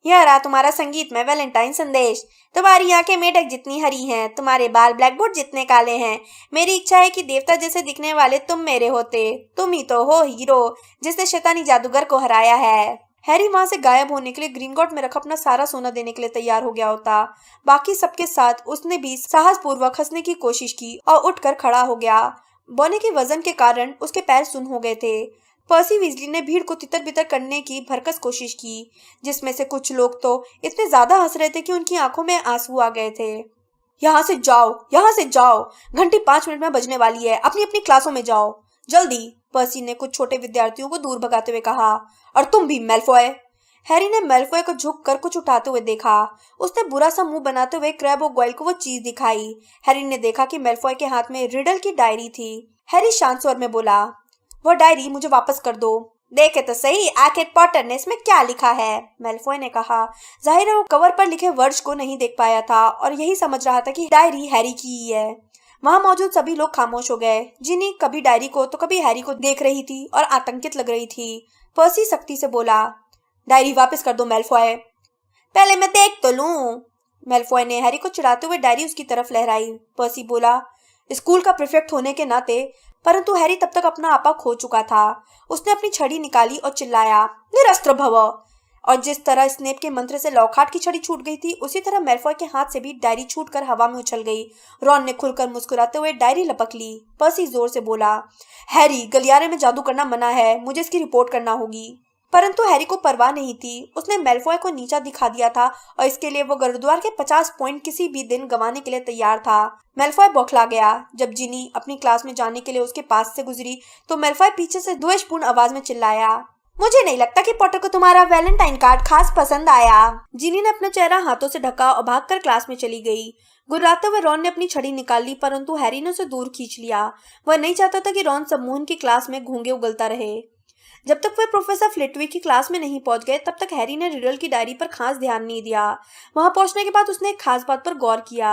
यह रहा तुम्हारा संगीत में वैलेंटाइन संदेश। तुम्हारी आंखें मेढक जितनी हरी हैं, तुम्हारे बाल ब्लैकबोर्ड जितने काले हैं। मेरी इच्छा है कि देवता जैसे दिखने वाले तुम मेरे होते। तुम ही तो हो हीरो जिसने शैतानी जादूगर को हराया है। हैरी वहां से गायब होने के लिए ग्रीनगॉट में रखा अपना सारा सोना देने के लिए तैयार हो गया होता। बाकी सबके साथ उसने भी साहसपूर्वक हंसने की कोशिश की और उठकर खड़ा हो गया। बौने के वजन के कारण उसके पैर सुन्न हो गए थे। पर्सी वीजली ने भीड़ को तितर बितर करने की भरकस कोशिश की, जिसमें से कुछ लोग तो इतने ज्यादा हंस रहे थे कि उनकी आंखों में आंसू आ गए थे। यहाँ से जाओ, यहाँ से जाओ, घंटी 5 मिनट में बजने वाली है। अपनी अपनी क्लासों में जाओ जल्दी, पर्सी ने कुछ छोटे विद्यार्थियों को दूर भगाते हुए कहा। और तुम भी मैल्फॉय। हैरी ने मैल्फॉय को झुक कर कुछ उठाते हुए देखा। उसने बुरा सा मुंह बनाते हुए क्रैब और गोयल को वो चीज दिखाई। हैरी ने देखा कि मैल्फॉय के हाथ में रिडल की डायरी थी। हैरी शांत स्वर में बोला, वह डायरी मुझे वापस कर दो। देखे तो सही आखिर पॉटर ने इसमें क्या लिखा है, मेल्फॉय ने कहा। जाहिर है वो कवर पर लिखे वर्ड्स को नहीं देख पाया था और यही समझ रहा था कि डायरी हैरी की ही है। वहां मौजूद सभी लोग खामोश हो गए। जिनी कभी डायरी को तो कभी हैरी को देख रही थी और आतंकित लग रही थी। पर्सी सख्ती से बोला, डायरी वापस कर दो मेल्फॉय। पहले मैं देख तो लूं। मेल्फॉय ने हैरी को चिढ़ाते हुए डायरी उसकी तरफ लहराई। पर्सी बोला, स्कूल का प्रिफेक्ट होने के नाते। परंतु हैरी तब तक अपना आपा खो चुका था। उसने अपनी छड़ी निकाली और चिल्लाया, निरस्त्र भव। और जिस तरह स्नेप के मंत्र से लॉकहार्ट की छड़ी छूट गई थी, उसी तरह मेल्फॉय के हाथ से भी डायरी छूटकर हवा में उछल गई। रॉन ने खुलकर मुस्कुराते हुए डायरी लपक ली। पर्सी जोर से बोला, हैरी, गलियारे में जादू करना मना है, मुझे इसकी रिपोर्ट करना होगी। परंतु हैरी को परवाह नहीं थी। उसने मेल्फॉय को नीचा दिखा दिया था और इसके लिए वो गुरुद्वार के 50 पॉइंट किसी भी दिन गंवाने के लिए तैयार था। मेल्फॉय बौखला गया। जब जिनी अपनी क्लास में जाने के लिए उसके पास से गुजरी तो मेल्फॉय पीछे से द्वेषपूर्ण आवाज में चिल्लाया, मुझे नहीं लगता कि पॉटर को तुम्हारा वैलेंटाइन कार्ड खास पसंद आया। जिनी ने अपना चेहरा हाथों से ढका और भागकर क्लास में चली गई। गुर्राते हुए रॉन ने अपनी छड़ी निकाल ली, परंतु हैरी ने उसे दूर खींच लिया। वह नहीं चाहता था कि रॉन सम्मोहन की क्लास में घूंगे उगलता रहे। जब तक वे प्रोफेसर फ्लिटविक की क्लास में नहीं पहुंच गए तब तक हैरी ने रिडल की डायरी पर खास ध्यान नहीं दिया। वहां पहुंचने के बाद उसने एक खास बात पर गौर किया।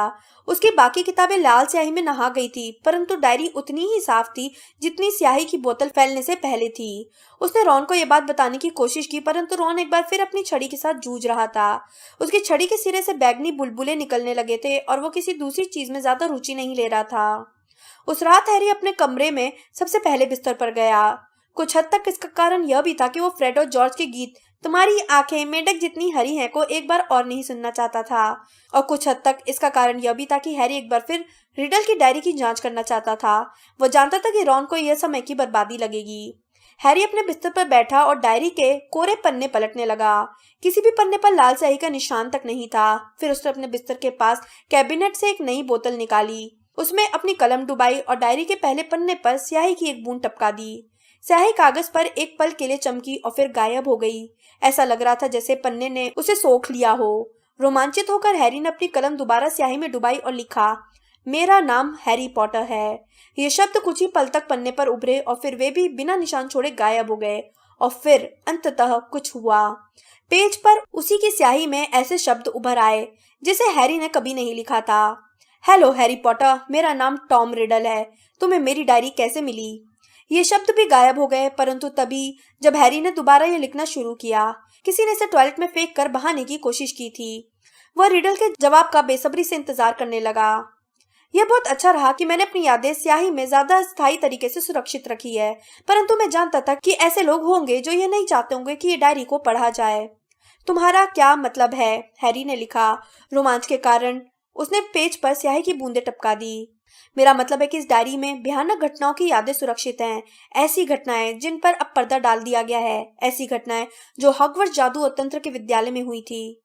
उसकी बाकी किताबें लाल स्याही में नहा गई थी, परंतु डायरी उतनी ही साफ थी जितनी स्याही की बोतल फैलने से पहले थी। उसने रॉन को यह बात बताने की कोशिश की, परंतु रॉन एक बार फिर अपनी छड़ी के साथ जूझ रहा था। उसकी छड़ी के सिरे से बैगनी बुलबुले निकलने लगे थे और वो किसी दूसरी चीज में ज्यादा रुचि नहीं ले रहा था। उस रात हैरी अपने कमरे में सबसे पहले बिस्तर पर गया। कुछ हद तक इसका कारण यह भी था कि वो फ्रेड और जॉर्ज के गीत तुम्हारी आंखें मेंढक जितनी हरी हैं को एक बार और नहीं सुनना चाहता था। और कुछ हद तक इसका कारण यह भी था कि हैरी एक बार फिर रिडल की डायरी की जांच करना चाहता था। वो जानता था कि रॉन को यह समय की बर्बादी लगेगी। हैरी अपने बिस्तर पर बैठा और डायरी के कोरे पन्ने पलटने लगा। किसी भी पन्ने पर लाल स्याही का निशान तक नहीं था। फिर उसने अपने बिस्तर के पास कैबिनेट से एक नई बोतल निकाली, उसमें अपनी कलम डुबाई और डायरी के पहले पन्ने पर स्याही की एक बूंद टपका दी। स्याही कागज पर एक पल के लिए चमकी और फिर गायब हो गई। ऐसा लग रहा था जैसे पन्ने ने उसे सोख लिया हो। रोमांचित होकर हैरी ने अपनी कलम दोबारा स्याही में डुबाई और लिखा, मेरा नाम हैरी पॉटर है। ये शब्द कुछ ही पल तक पन्ने पर उभरे और फिर वे भी बिना निशान छोड़े गायब हो गए। और फिर अंततः कुछ हुआ। पेज पर उसी की स्याही में ऐसे शब्द उभर आए जिसे हैरी ने कभी नहीं लिखा था। हेलो हैरी पॉटर, मेरा नाम टॉम रिडल है। तुम्हें मेरी डायरी कैसे मिली? ये शब्द भी गायब हो गए, परंतु तभी जब हैरी ने दोबारा ये लिखना शुरू किया, किसी ने इसे टॉयलेट में फेंक कर बहाने की कोशिश की थी। वह रिडल के जवाब का बेसब्री से इंतजार करने लगा। यह बहुत अच्छा रहा कि मैंने अपनी यादें स्याही में ज्यादा स्थायी तरीके से सुरक्षित रखी है, परंतु मैं जानता था कि ऐसे लोग होंगे जो यह नहीं चाहते होंगे कि ये डायरी को पढ़ा जाए। तुम्हारा क्या मतलब है? हैरी ने लिखा। रोमांच के कारण उसने पेज पर स्याही की बूंदें टपका दी। मेरा मतलब है कि इस डायरी में भयानक घटनाओं की यादें सुरक्षित हैं। ऐसी घटनाएं जिन पर अब पर्दा डाल दिया गया है। ऐसी घटनाएं जो हॉगवर्ट्स जादू और तंत्र के विद्यालय में हुई थी।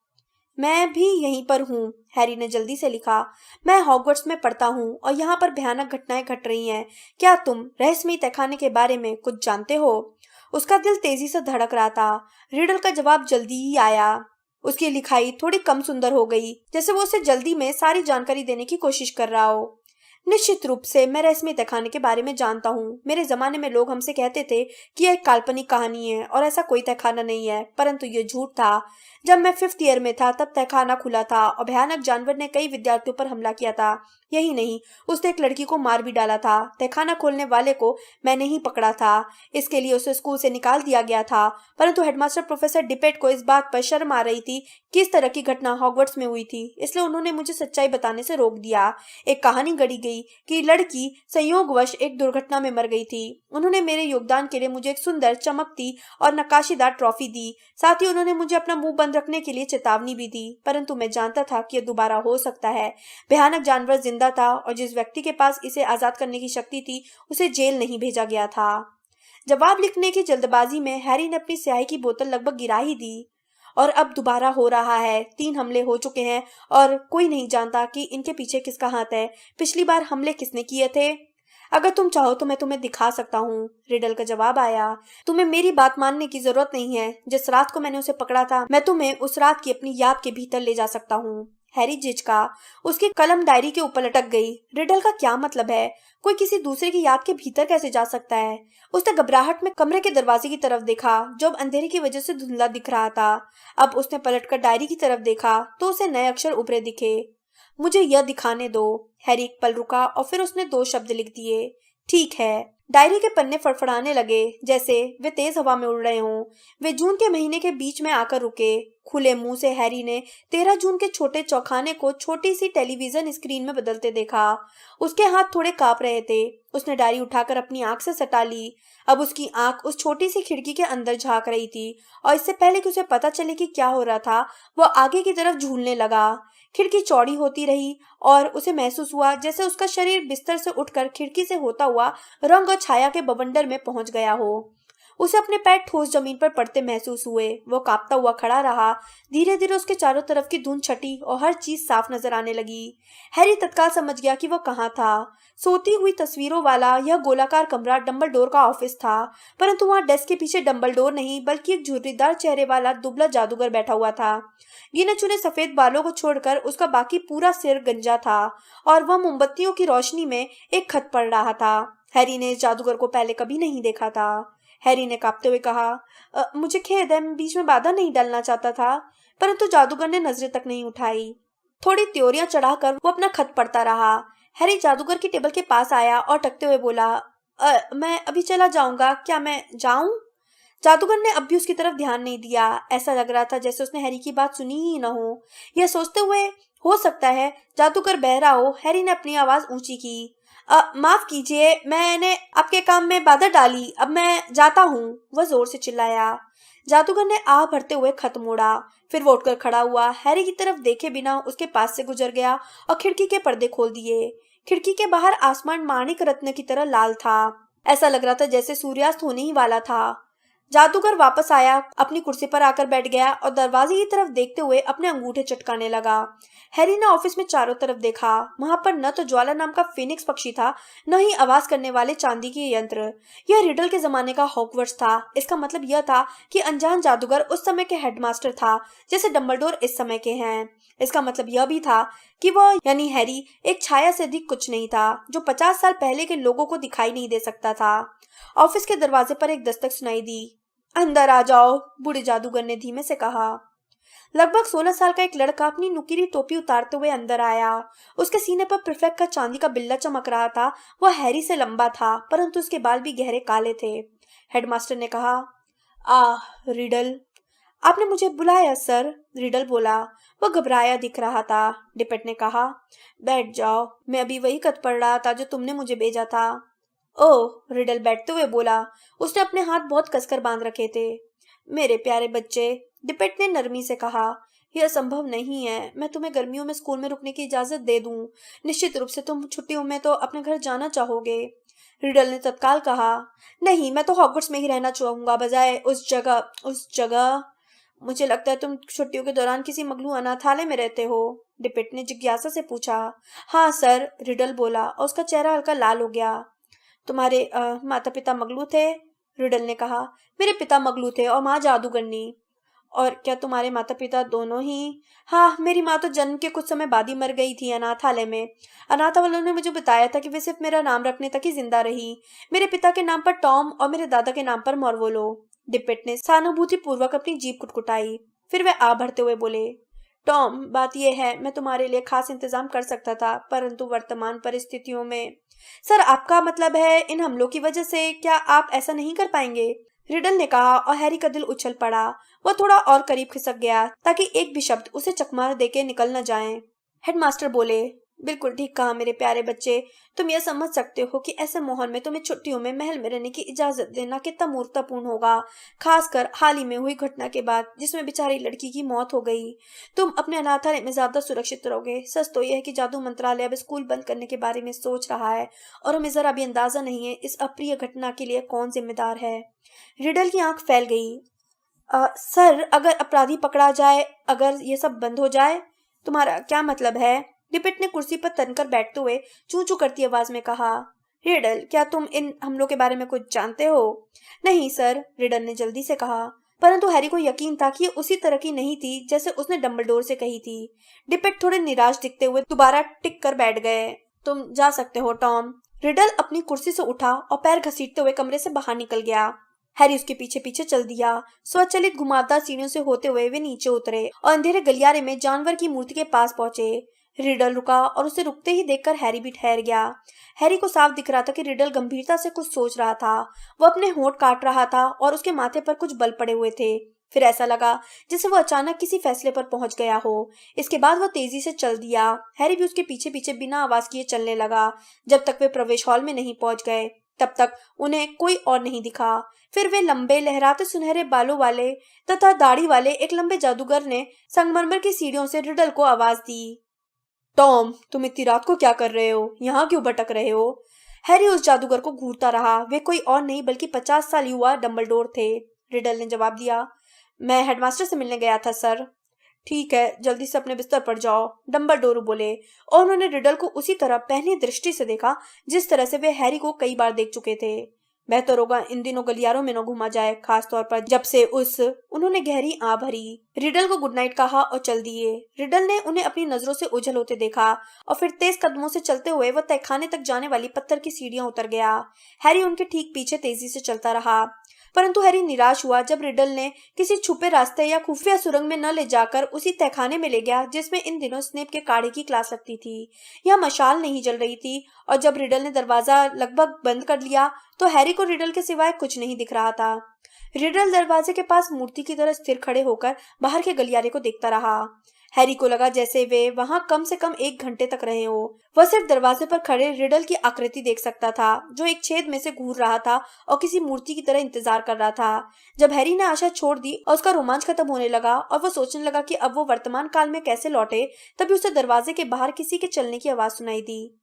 मैं भी यहीं पर हूँ, हैरी ने जल्दी से लिखा। मैं हॉगवर्ट्स में पढ़ता हूँ और यहाँ पर भयानक घटनाएं घट रही हैं। क्या तुम रहस्यमयी तहखाने के बारे में कुछ जानते हो? उसका दिल तेजी से धड़क रहा था। रिडल का जवाब जल्दी ही आया। उसकी लिखाई थोड़ी कम सुंदर हो गई, जैसे वो उसे जल्दी में सारी जानकारी देने की कोशिश कर रहा हो। निश्चित रूप से मैं रहस्यमयी तहखाने के बारे में जानता हूँ। मेरे जमाने में लोग हमसे कहते थे कि यह एक काल्पनिक कहानी है और ऐसा कोई तहखाना नहीं है, परंतु यह झूठ था। जब मैं 5th ईयर में था तब तहखाना खुला था और भयानक जानवर ने कई विद्यार्थियों पर हमला किया था। यही नहीं, उसने एक लड़की को मार भी डाला था। तहखाना खोलने वाले को मैंने ही पकड़ा था। इसके लिए उसे स्कूल से निकाल दिया गया था, परंतु हेडमास्टर प्रोफेसर डिपेट को इस बात पर शर्म आ रही थी कि इस तरह की घटना हॉगवर्ट्स में हुई थी, इसलिए उन्होंने मुझे सच्चाई बताने से रोक दिया। एक कहानी गढ़ी गई कि लड़की संयोगवश एक दुर्घटना में मर गई थी। उन्होंने मेरे योगदान के लिए मुझे एक सुंदर, चमकती और नक्काशीदार ट्रॉफी दी। साथ ही उन्होंने मुझे अपना मुंह बंद रखने के लिए चेतावनी भी दी, परंतु मैं जानता था कि यह दोबारा हो सकता है। भयानक जानवर जिंदा था और जिस व्यक्ति के पास इसे आजाद करने की शक्ति थी उसे जेल नहीं भेजा गया था। जवाब लिखने की जल्दबाजी में हैरी ने अपनी स्याही की बोतल लगभग गिरा ही दी। और अब दोबारा हो रहा है। 3 हमले हो चुके हैं और कोई नहीं जानता कि इनके पीछे किसका हाथ है। पिछली बार हमले किसने किए थे? अगर तुम चाहो तो मैं तुम्हें दिखा सकता हूँ, रिडल का जवाब आया। तुम्हें मेरी बात मानने की जरूरत नहीं है। जिस रात को मैंने उसे पकड़ा था, मैं तुम्हें उस रात की अपनी याद के भीतर ले जा सकता हूँ। हैरी झिझका। उसकी कलम डायरी के ऊपर लटक गई। रिडल का क्या मतलब है? कोई किसी दूसरे की याद के भीतर कैसे जा सकता है? उसने घबराहट में कमरे के दरवाजे की तरफ देखा, जो अब अंधेरे की वजह से धुंधला दिख रहा था। अब उसने पलटकर डायरी की तरफ देखा तो उसे नए अक्षर उभरे दिखे। मुझे यह दिखाने दो। हैरी एक पल रुका और फिर उसने 2 शब्द लिख दिए, ठीक है। डायरी के पन्ने फड़फड़ाने लगे, जैसे वे तेज हवा में उड़ रहे हों। वे जून के महीने के बीच में आकर रुके। खुले मुंह से हैरी ने 13 जून के छोटे चौखाने को छोटी सी टेलीविजन स्क्रीन में बदलते देखा। उसके हाथ थोड़े कांप रहे थे। उसने डायरी उठाकर अपनी आंख से सटा ली। अब उसकी आंख उस छोटी सी खिड़की के अंदर झांक रही थी और इससे पहले कि उसे पता चले कि क्या हो रहा था, वह आगे की तरफ झूलने लगा। खिड़की चौड़ी होती रही और उसे महसूस हुआ जैसे उसका शरीर बिस्तर से उठकर खिड़की से होता हुआ रंग और छाया के बवंडर में पहुंच गया हो। उसे अपने पैर ठोस जमीन पर पड़ते महसूस हुए। वो कांपता हुआ खड़ा रहा। धीरे धीरे उसके चारों तरफ की धुंध छटी और हर चीज साफ नजर आने लगी। हैरी तत्काल समझ गया कि वह कहाँ था। सोती हुई तस्वीरों वाला यह गोलाकार कमरा डंबलडोर का ऑफिस था, परंतु वहां डेस्क के पीछे डंबलडोर नहीं बल्कि एक झुर्रीदार चेहरे वाला दुबला जादूगर बैठा हुआ था। गिने चुने सफेद बालों को छोड़कर उसका बाकी पूरा सिर गंजा था और वह मोमबत्तियों की रोशनी में एक खत पढ़ रहा था। हैरी ने इस जादूगर को पहले कभी नहीं देखा था। हैरी ने कांपते हुए कहा, मुझे खेद है, मैं बीच में बाधा नहीं डालना चाहता था। परंतु जादूगर ने नजरें तक नहीं उठाई। थोड़ी त्योरियां चढ़ाकर वो अपना खत पढ़ता रहा। हैरी जादूगर की टेबल के पास आया और टकते हुए बोला, मैं अभी चला जाऊंगा, क्या मैं जाऊं? जादूगर ने अब भी उसकी तरफ ध्यान नहीं दिया। ऐसा लग रहा था जैसे उसने हैरी की बात सुनी ही न हो। यह सोचते हुए, हो सकता है जादूगर बहरा हो, हैरी ने अपनी आवाज ऊंची की। माफ कीजिए, मैंने आपके काम में बाधा डाली, अब मैं जाता हूँ, वह जोर से चिल्लाया। जादूगर ने आह भरते हुए खत मोड़ा। फिर वो उठकर खड़ा हुआ, हैरी की तरफ देखे बिना उसके पास से गुजर गया और खिड़की के पर्दे खोल दिए। खिड़की के बाहर आसमान माणिक रत्न की तरह लाल था। ऐसा लग रहा था जैसे सूर्यास्त होने ही वाला था। जादूगर वापस आया, अपनी कुर्सी पर आकर बैठ गया और दरवाजे की तरफ देखते हुए अपने अंगूठे चटकाने लगा। हैरी ने ऑफिस में चारों तरफ देखा। वहां पर न तो ज्वाला नाम का फिनिक्स पक्षी था, न ही आवाज करने वाले चांदी के यंत्र। यह रिडल के जमाने का हॉगवर्ट्स था। इसका मतलब यह था कि अनजान जादूगर उस समय के हेडमास्टर था, जैसे डंबलडोर इस समय के हैं। इसका मतलब यह भी था कि वह यानी हैरी एक छाया से अधिक कुछ नहीं था, जो 50 साल पहले के लोगों को दिखाई नहीं दे सकता था। ऑफिस के दरवाजे पर एक दस्तक सुनाई दी। अंदर आ जाओ, बूढ़े जादूगर ने धीमे से कहा। लगभग 16 साल का एक लड़का अपनी नुकीली टोपी उतारते हुए अंदर आया। उसके सीने पर प्रिफेक्ट का चांदी का बिल्ला चमक रहा था। वह हैरी से लंबा था, परंतु उसके बाल भी गहरे काले थे। हेडमास्टर ने कहा, रिडल, आपने मुझे बुलाया सर? रिडल बोला। वह घबराया दिख रहा था। डिपेट ने कहा, बैठ जाओ, मैं अभी वही खत पढ़ रहा था जो तुमने मुझे भेजा था। ओह, रिडल बैठते हुए बोला। उसने अपने हाथ बहुत कसकर बांध रखे थे। मेरे प्यारे बच्चे, डिपेट ने नरमी से कहा, यह संभव नहीं है। मैं तुम्हें गर्मियों में स्कूल में रुकने की इजाजत दे दूं। निश्चित रूप से तुम छुट्टियों में तो अपने घर जाना चाहोगे। रिडल ने तत्काल कहा, नहीं, मैं तो हॉगवर्ट्स में ही रहना चाहूंगा, बजाय उस जगह। मुझे लगता है तुम छुट्टियों के दौरान किसी मगलू अनाथालय में रहते हो। डिपेट ने जिज्ञासा से पूछा। हाँ सर, रिडल बोला और उसका चेहरा हल्का लाल हो गया। तुम्हारे माता पिता मगलू थे? रिडल ने कहा, मेरे पिता मगलू थे और माँ जादूगरनी। और क्या तुम्हारे माता पिता दोनों ही? हाँ, मेरी माँ तो जन्म के कुछ समय बाद ही मर गई थी अनाथालय में। अनाथ वालों ने मुझे बताया था कि वे सिर्फ मेरा नाम रखने तक ही जिंदा रही। मेरे पिता के नाम पर टॉम और मेरे दादा के नाम पर मोरवोलो। डिपेट ने सहानुभूति पूर्वक अपनी जीभ कुटकुटाई। फिर वे आ भरते हुए बोले, टॉम, बात यह है, मैं तुम्हारे लिए खास इंतजाम कर सकता था, परंतु वर्तमान परिस्थितियों में। सर, आपका मतलब है इन हमलों की वजह से? क्या आप ऐसा नहीं कर पाएंगे? रिडल ने कहा और हैरी का दिल उछल पड़ा। वह थोड़ा और करीब खिसक गया ताकि एक भी शब्द उसे चकमा देके निकल न जाए। हेडमास्टर बोले, बिल्कुल ठीक कहा मेरे प्यारे बच्चे। तुम यह समझ सकते हो कि ऐसे माहौल में तुम्हें छुट्टियों में महल में रहने की इजाजत देना कितना मूर्खतापूर्ण होगा, खासकर हाल ही में हुई घटना के बाद जिसमें बेचारी लड़की की मौत हो गई। तुम अपने अनाथालय में ज्यादा सुरक्षित रहोगे। सच तो यह है कि जादू मंत्रालय अब स्कूल बंद करने के बारे में सोच रहा है और हमें जरा भी अंदाजा नहीं है इस अप्रिय घटना के लिए कौन जिम्मेदार है। रिडल की आंख फैल गई। सर, अगर अपराधी पकड़ा जाए, अगर ये सब बंद हो जाए? तुम्हारा क्या मतलब है? डिपिट ने कुर्सी पर तनकर बैठते हुए चू चू करती आवाज में कहा। रिडल, क्या तुम इन हमलों के बारे में कुछ जानते हो? नहीं सर, रिडल ने जल्दी से कहा। परंतु हैरी को यकीन था कि ये उसी तरह की नहीं थी जैसे उसने डंबलडोर से कही थी। डिपिट थोड़े निराश दिखते हुए दोबारा टिक कर बैठ गए। तुम जा सकते हो टॉम। रिडल अपनी कुर्सी से उठा और पैर घसीटते हुए कमरे से बाहर निकल गया। हैरी उसके पीछे पीछे चल दिया। स्वचालित घुमावदार सीढ़ियों से होते हुए वे नीचे उतरे और अंधेरे गलियारे में जानवर की मूर्ति के पास पहुंचे। रिडल रुका और उसे रुकते ही देखकर हैरी भी ठहर गया। हैरी को साफ दिख रहा था कि रिडल गंभीरता से कुछ सोच रहा था। वो अपने होंठ काट रहा था और उसके माथे पर कुछ बल पड़े हुए थे। फिर ऐसा लगा जैसे वो अचानक किसी फैसले पर पहुंच गया हो। इसके बाद वो तेजी से चल दिया। हैरी भी उसके पीछे पीछे बिना आवाज किए चलने लगा। जब तक वे प्रवेश हॉल में नहीं पहुंच गए तब तक उन्हें कोई और नहीं दिखा। फिर वे लंबे लहराते सुनहरे बालों वाले तथा दाढ़ी वाले एक लंबे जादूगर ने संगमरमर की सीढ़ियों से रिडल को आवाज दी। टॉम, तुम इतनी रात को क्या कर रहे हो? यहाँ क्यों भटक रहे हो? हैरी उस जादूगर को घूरता रहा। वे कोई और नहीं बल्कि 50 साल युवा डंबलडोर थे। रिडल ने जवाब दिया, मैं हेडमास्टर से मिलने गया था सर। ठीक है, जल्दी से अपने बिस्तर पर जाओ, डंबलडोर बोले और उन्होंने रिडल को उसी तरह पहली दृष्टि से देखा जिस तरह से वे हैरी को कई बार देख चुके थे। बेहतर होगा इन दिनों गलियारों में न घूमा जाए, खास तौर पर जब से उस उन्होंने गहरी आह भरी। रिडल को गुड नाइट कहा और चल दिए। रिडल ने उन्हें अपनी नजरों से ओझल होते देखा और फिर तेज कदमों से चलते हुए वह तहखाने तक जाने वाली पत्थर की सीढ़ियां उतर गया। हैरी उनके ठीक पीछे तेजी से चलता रहा, परंतु हैरी निराश हुआ जब रिडल ने किसी छुपे रास्ते या खुफिया सुरंग में न ले जाकर उसी तहखाने में ले गया जिसमें इन दिनों स्नेप के काढ़े की क्लास लगती थी। यह मशाल नहीं जल रही थी और जब रिडल ने दरवाजा लगभग बंद कर लिया तो हैरी को रिडल के सिवाय कुछ नहीं दिख रहा था। रिडल दरवाजे के पास मूर्ति की तरह स्थिर खड़े होकर बाहर के गलियारे को देखता रहा। हैरी को लगा जैसे वे वहां कम से कम 1 घंटे तक रहे हो। वह सिर्फ दरवाजे पर खड़े रिडल की आकृति देख सकता था जो एक छेद में से घूर रहा था और किसी मूर्ति की तरह इंतजार कर रहा था। जब हैरी ने आशा छोड़ दी और उसका रोमांच खत्म होने लगा और वो सोचने लगा कि अब वो वर्तमान काल में कैसे लौटे, तभी उसे दरवाजे के बाहर किसी के चलने की आवाज सुनाई दी।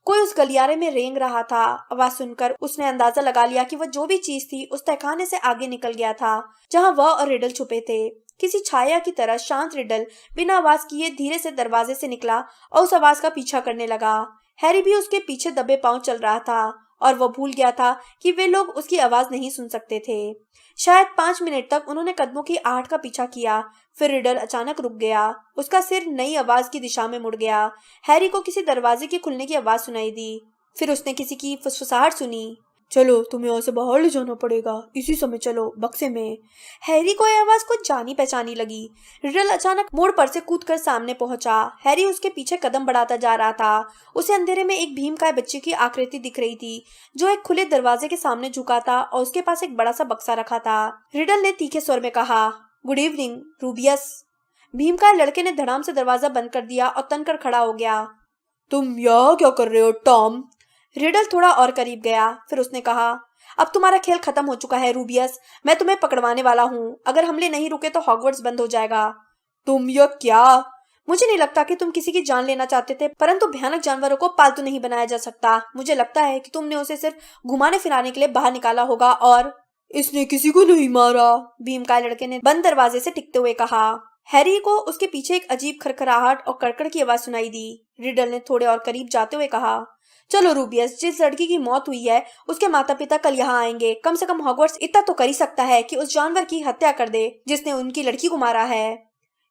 कोई उस गलियारे में रेंग रहा था। आवाज सुनकर उसने अंदाजा लगा लिया कि वह जो भी चीज थी उस तहखाने से आगे निकल गया था जहां वह और रिडल छुपे थे। किसी छाया की तरह शांत रिडल बिना आवाज किए धीरे से दरवाजे से निकला और उस आवाज का पीछा करने लगा। हैरी भी उसके पीछे दबे पांव चल रहा था और वह भूल गया था कि वे लोग उसकी आवाज नहीं सुन सकते थे। शायद 5 मिनट तक उन्होंने कदमों की आहट का पीछा किया। फिर रिडल अचानक रुक गया। उसका सिर नई आवाज की दिशा में मुड़ गया। हैरी को किसी दरवाजे के खुलने की आवाज सुनाई दी। फिर उसने किसी की फुसफुसाहट सुनी। चलो, तुम्हें यहाँ से बाहर ले जाना पड़ेगा, इसी समय चलो, बक्से में। हैरी को यह आवाज कुछ जानी पहचानी लगी। रिडल अचानक मोड़ पर से कूदकर सामने पहुंचा। हैरी उसके पीछे कदम बढ़ाता जा रहा था। उसे अंधेरे में एक भीमकाय बच्चे की आकृति दिख रही थी जो एक खुले दरवाजे के सामने झुका था और उसके पास एक बड़ा सा बक्सा रखा था। रिडल ने तीखे स्वर में कहा, गुड इवनिंग रूबियस। भीमकाय लड़के ने धड़ाम से दरवाजा बंद कर दिया और तनकर खड़ा हो गया। तुम यहाँ क्या कर रहे हो टॉम? रिडल थोड़ा और करीब गया। फिर उसने कहा, अब तुम्हारा खेल खत्म हो चुका है रूबियस। मैं तुम्हें पकड़वाने वाला हूँ। अगर हमले नहीं रुके तो हॉगवर्ट्स बंद हो जाएगा। तुम यह क्या? मुझे नहीं लगता कि तुम किसी की जान लेना चाहते थे, परंतु भयानक जानवरों को पालतू नहीं बनाया जा सकता। मुझे लगता है कि तुमने उसे सिर्फ घुमाने फिराने के लिए बाहर निकाला होगा। और इसने किसी को नहीं मारा, भीमकाय लड़के ने बंद दरवाजे से टिकते हुए कहा। हैरी को उसके पीछे एक अजीब खरखराहट और कड़कड़ की आवाज सुनाई दी। रिडल ने थोड़े और करीब जाते हुए कहा, चलो रूबियस, जिस लड़की की मौत हुई है उसके माता पिता कल यहाँ आएंगे। कम से कम हॉगवर्ट्स इतना तो कर ही सकता है कि उस जानवर की हत्या कर दे जिसने उनकी लड़की को मारा है।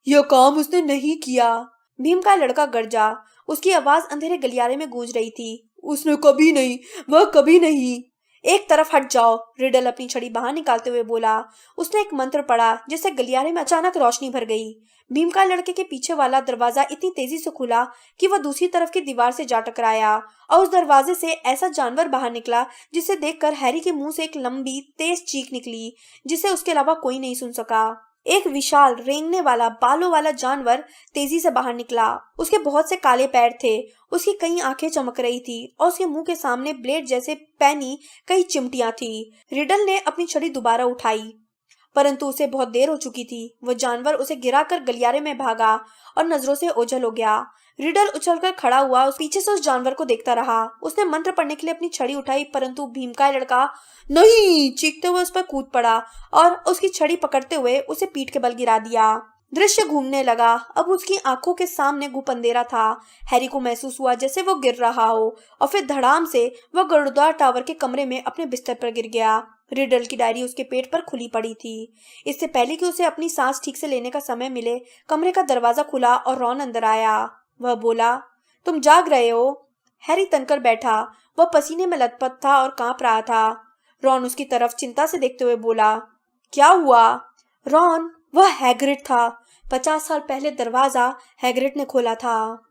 यह काम उसने नहीं किया, भीमकाय लड़का गरजा। उसकी आवाज अंधेरे गलियारे में गूंज रही थी। उसने कभी नहीं, वह कभी नहीं। एक तरफ हट जाओ, रिडल अपनी छड़ी बाहर निकालते हुए बोला। उसने एक मंत्र पढ़ा जिससे गलियारे में अचानक रोशनी भर गई। भीमकाय लड़के के पीछे वाला दरवाजा इतनी तेजी से खुला कि वह दूसरी तरफ की दीवार से जा टकराया और उस दरवाजे से ऐसा जानवर बाहर निकला जिसे देखकर हैरी के मुंह से एक लंबी तेज चीख निकली जिसे उसके अलावा कोई नहीं सुन सका। एक विशाल रेंगने वाला बालों वाला जानवर तेजी से बाहर निकला। उसके बहुत से काले पैर थे, उसकी कई आंखें चमक रही थी और उसके मुंह के सामने ब्लेड जैसे पैनी कई चिमटियां थी। रिडल ने अपनी छड़ी दोबारा उठाई, परंतु उसे बहुत देर हो चुकी थी। वह जानवर उसे गिराकर गलियारे में भागा और नजरों से ओझल हो गया। रिडल उछलकर खड़ा हुआ उस पीछे से उस जानवर को देखता रहा। उसने मंत्र पढ़ने के लिए अपनी छड़ी उठाई, परंतु भीमकाय लड़का नहीं चीखते हुए उस पर कूद पड़ा और उसकी छड़ी पकड़ते हुए उसे पीठ के बल गिरा दिया। दृश्य घूमने लगा। अब उसकी आंखों के सामने गुप अंधेरा था। हैरी को महसूस हुआ जैसे वो गिर रहा हो, और फिर धड़ाम से वह गरुड़दार टावर के कमरे में अपने बिस्तर पर गिर गया। रिडल की डायरी उसके पेट पर खुली पड़ी थी। इससे पहले कि उसे अपनी सांस ठीक से लेने का समय मिले, कमरे का दरवाजा खुला और रॉन अंदर आया। वह बोला, तुम जाग रहे हो? हैरी तनकर बैठा। वह पसीने में लथपथ था और कांप रहा था। रॉन उसकी तरफ चिंता से देखते हुए बोला, क्या हुआ? रॉन, वह हैग्रिड था। 50 साल पहले दरवाजा हैग्रिड ने खोला था।